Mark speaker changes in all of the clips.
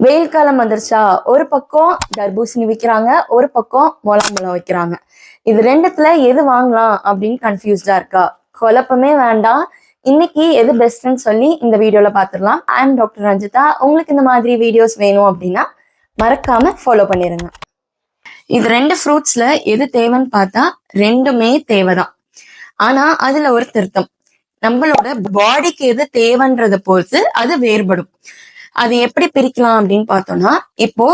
Speaker 1: வெயில் காலம் வந்துருச்சா, ஒரு பக்கம் தர்பூசணி விற்கிறாங்க, ஒரு பக்கம் முலாம்பழம் வைக்கிறாங்க. இது ரெண்டுத்துல எது வாங்கலாம் அப்படின்னு கன்ஃபியூஸ்டா இருக்கா? குழப்பமே வேண்டாம். இன்னைக்கு எது பெஸ்ட்ன்னு சொல்லி இந்த வீடியோல பாத்துடலாம். I am doctor Ranjitha. உங்களுக்கு இந்த மாதிரி வீடியோஸ் வேணும் அப்படின்னா மறக்காம ஃபாலோ பண்ணிருங்க. இது ரெண்டு ஃப்ரூட்ஸ்ல எது தேவைன்னு பார்த்தா ரெண்டுமே தேவைதான். ஆனா அதுல ஒரு திருத்தம், நம்மளோட பாடிக்கு எது தேவைன்றத பொறுத்து அது வேறுபடும். அது எப்படி பிரிக்கலாம் அப்படின்னு பார்த்தோம்னா, இப்போ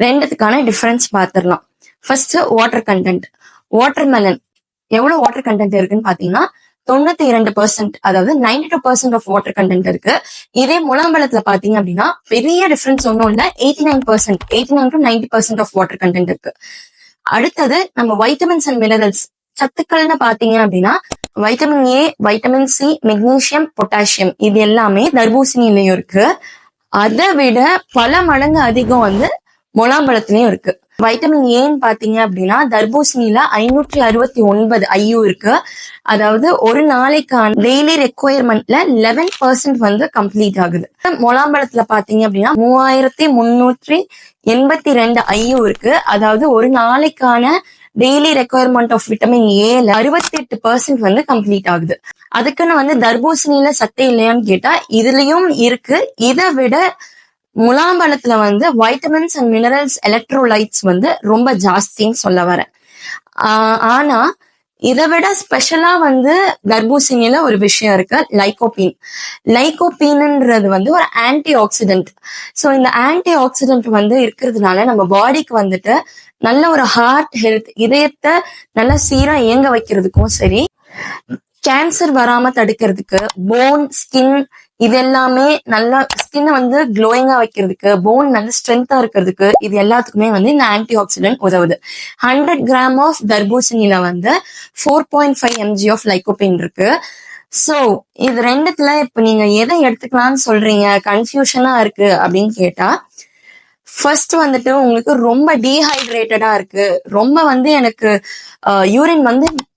Speaker 1: ரெண்டுத்துக்கான டிஃபரன்ஸ் பார்த்துடலாம். First water content. வாட்டர்மெலன் எவ்வளவு வாட்டர் கண்டென்ட் இருக்குன்னு பாத்தீங்கன்னா 92%, அதாவது 92% ஆஃப் வாட்டர் கண்டென்ட் இருக்கு. இதே முலாம்பழத்துல பாத்தீங்க அப்படின்னா பெரிய டிஃபரன்ஸ் ஒன்றும் இல்ல, 89% to 90% ஆஃப் வாட்டர் கண்டென்ட் இருக்கு. அடுத்தது நம்ம வைட்டமின்ஸ் அண்ட் மினரல்ஸ் சத்துக்கள்னு பாத்தீங்க அப்படின்னா vitamin A, vitamin C, magnesium, potassium இது எல்லாமே தர்பூசணிலையும் இருக்கு. அதை விட பல மடங்கு அதிகம் முலாம்பழத்திலயும் இருக்கு. வைட்டமின் ஏன்னு பாத்தீங்க அப்படின்னா தர்பூசணியில 569 ஐயு இருக்கு. அதாவது ஒரு நாளைக்கான டெய்லி ரெக்குவயர்மெண்ட்ல 11% கம்ப்ளீட் ஆகுது. முலாம்பழத்துல பாத்தீங்க அப்படின்னா 3382 ஐயு இருக்கு. அதாவது ஒரு நாளைக்கான டெய்லி ரெக்குவயர்மெண்ட் ஆஃப் விட்டமின் ஏல 68% கம்ப்ளீட் ஆகுது. அதுக்குன்னு தர்பூசணியில சத்தே இல்லையான்னு கேட்டா இதுலயும் இருக்கு. இதை விட முலாம்பழத்துல வைட்டமின்ஸ் அண்ட் மினரல்ஸ், எலக்ட்ரோலைட்ஸ் ரொம்ப ஜாஸ்தின்னு சொல்ல வரேன். ஆனா இதை விட ஸ்பெஷலா தர்பூசணியில ஒரு விஷயம் இருக்கு, லைகோபீன். லைகோபீன்ன்றது ஒரு ஆன்டி ஆக்சிடென்ட். சோ இந்த ஆன்டி ஆக்சிடென்ட் இருக்கிறதுனால நம்ம பாடிக்கு நல்ல ஒரு ஹார்ட் ஹெல்த், இதயத்தை நல்ல சீரா இயங்க வைக்கிறதுக்கும் சரி, கேன்சர் வராம தடுக்கிறதுக்கு, போன், ஸ்கின் இது எல்லாமே நல்லா ஸ்கின்னை க்ளோயிங்கா வைக்கிறதுக்கு, போன் நல்ல ஸ்ட்ரென்த்தா இருக்கிறதுக்கு, இது எல்லாத்துக்குமே இந்த ஆன்டி ஆக்சிடென்ட் உதவுது. 100 கிராம் ஆஃப் தர்பூசணியில 4.5 mg ஆஃப் லைகோபீன் இருக்கு. சோ இது ரெண்டுத்துல இப்ப நீங்க எதை எடுத்துக்கலாம்னு சொல்றீங்க, கன்ஃபியூஷனா இருக்கு அப்படின்னு கேட்டா, ஃபர்ஸ்ட் உங்களுக்கு ரொம்ப டீஹைட்ரேட்டடா இருக்கு, ரொம்ப எனக்கு யூரின்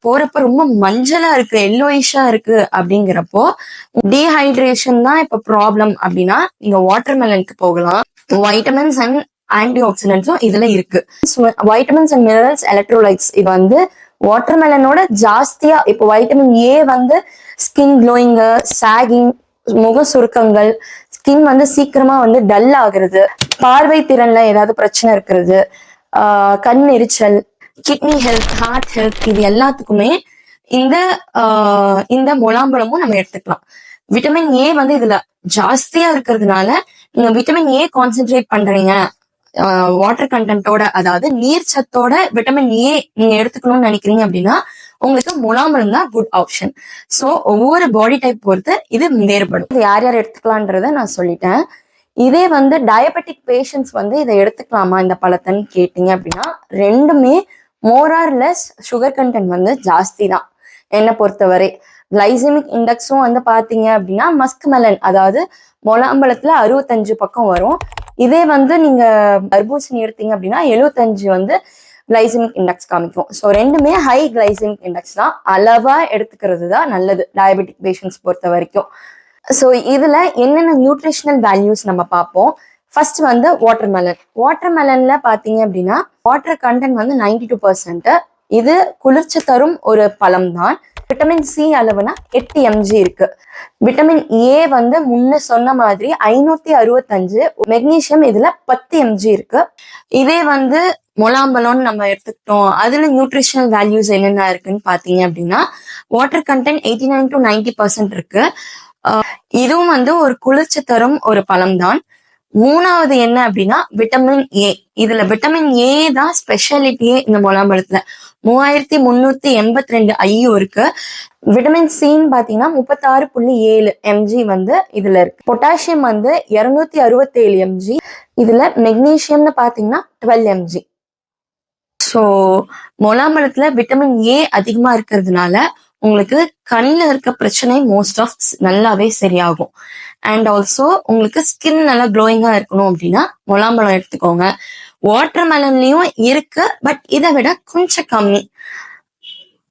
Speaker 1: போறப்ப ரொம்ப மஞ்சளா இருக்கு, எல்லோயிஷா இருக்கு அப்படிங்கிறப்போ டீஹைட்ரேஷன் தான் இப்ப ப்ராப்ளம் அப்படின்னா நீங்க வாட்டர்மெலனுக்கு போகலாம். வைட்டமின்ஸ் அண்ட் ஆன்டி ஆக்சிடென்ட்ஸும் இதுல இருக்கு. வைட்டமின்ஸ் அண்ட் மினரல்ஸ், எலக்ட்ரோலைட்ஸ் இது வாட்டர்மெலனோட ஜாஸ்தியா. இப்போ vitamin A skin glowing, sagging, முக சுருக்கங்கள், ஸ்கின் சீக்கிரமா டல் ஆகுறது, பார்வை திறன்ல ஏதாவது பிரச்சனை இருக்கிறது, கண் எரிச்சல், கிட்னி ஹெல்த், ஹார்ட் ஹெல்த், இது எல்லாத்துக்குமே இந்த முலாம்பழமும் நம்ம எடுத்துக்கலாம். விட்டமின் ஏ இதுல ஜாஸ்தியா இருக்கிறதுனால நீங்க விட்டமின் ஏ கான்சென்ட்ரேட் பண்றீங்க, வாட்டர் கண்டென்ட்டோட, அதாவது நீர் சத்தோட விட்டமின் ஏ நீங்க எடுத்துக்கணும்னு நினைக்கிறீங்க அப்படின்னா உங்களுக்கு முலாம்பழம் தான் குட் ஆப்ஷன். சோ ஒவ்வொரு பாடி டைப் பொறுத்து இது வேறுபடும். யார் யார் எடுத்துக்கலான்றத நான் சொல்லிட்டேன். இதே டயபெட்டிக் பேஷண்ட்ஸ் இதை எடுத்துக்கலாமா இந்த பழத்தைன்னு கேட்டீங்க அப்படின்னா ரெண்டுமே more or less sugar content ஜாஸ்தி தான் என்னை பொறுத்தவரை. கிளைசெமிக் இண்டெக்ஸும் பாத்தீங்க அப்படின்னா மஸ்க் மெலன், அதாவது முலாம்பழத்துல 65 பக்கம் வரும். இதே நீங்க தர்பூசணி எடுத்தீங்க அப்படின்னா 75 கிளைசெமிக் இண்டெக்ஸ் காமிக்கும். ஸோ ரெண்டுமே ஹை கிளைசெமிக் இண்டெக்ஸ் தான். அளவா எடுத்துக்கிறது தான் நல்லது டயபெட்டிக் பேஷண்ட்ஸ் பொறுத்த வரைக்கும். ஸோ இதுல என்னென்ன நியூட்ரிஷனல் வேல்யூஸ் நம்ம பார்ப்போம். First watermelon. வாட்டர்மெலன்ல பாத்தீங்க அப்படின்னா வாட்டர் கண்டென்ட் 92%. இது குளிர்ச்சி தரும் ஒரு பழம் தான். விட்டமின் சி அளவுனா 8 mg இருக்கு. விட்டமின் ஏ முன்ன சொன்ன மாதிரி 565, மெக்னீசியம் இதுல 10 mg இருக்கு. இதே முலாம்பழம்னு நம்ம எடுத்துக்கிட்டோம், அதுல நியூட்ரிஷனல் வேல்யூஸ் என்னென்ன இருக்குன்னு பாத்தீங்க அப்படின்னா வாட்டர் கண்டென்ட் 89 to 90% இருக்கு. இதுவும் ஒரு குளிர்ச்சி தரும் ஒரு பழம் தான். மூணாவது என்ன அப்படின்னா விட்டமின் ஏ. இதுல விட்டமின் ஏ தான் ஸ்பெஷாலிட்டியே இந்த முலாம்பழத்துல. 3382 ஐயு இருக்கு. விட்டமின் சின்னு பாத்தீங்கன்னா 36.7 mg இதுல இருக்கு. Potassium 267 mg. இதுல மெக்னீசியம்னு பாத்தீங்கன்னா 12 mg. ஸோ முலாம்பழத்துல விட்டமின் ஏ அதிகமா இருக்கிறதுனால உங்களுக்கு கண்ணில் இருக்க பிரச்சனை மோஸ்ட் ஆஃப் நல்லாவே சரியாகும். அண்ட் ஆல்சோ உங்களுக்கு ஸ்கின் நல்லா க்ளோயிங்கா இருக்கணும் அப்படின்னா முலாம்பழம் எடுத்துக்கோங்க. வாட்டர்மெலன்லயும் இருக்கு, பட் இதை விட கொஞ்சம் கம்மி.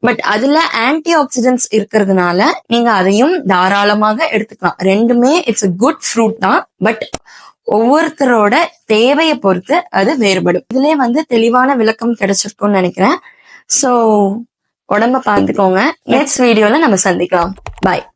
Speaker 1: பட் அதுல ஆன்டி ஆக்சிடென்ட்ஸ் இருக்கிறதுனால நீங்க அதையும் தாராளமாக எடுத்துக்கலாம். ரெண்டுமே இட்ஸ் a குட் ஃப்ரூட் தான். பட் ஒவ்வொருத்தரோட தேவையை பொறுத்து அது வேறுபடும். இதுலயே வந்து தெளிவான விளக்கம் கிடைச்சிருக்கும்னு நினைக்கிறேன். சோ உடம்ப பார்த்துக்கோங்க. நெக்ஸ்ட் வீடியோல நம்ம சந்திக்கலாம். பாய்.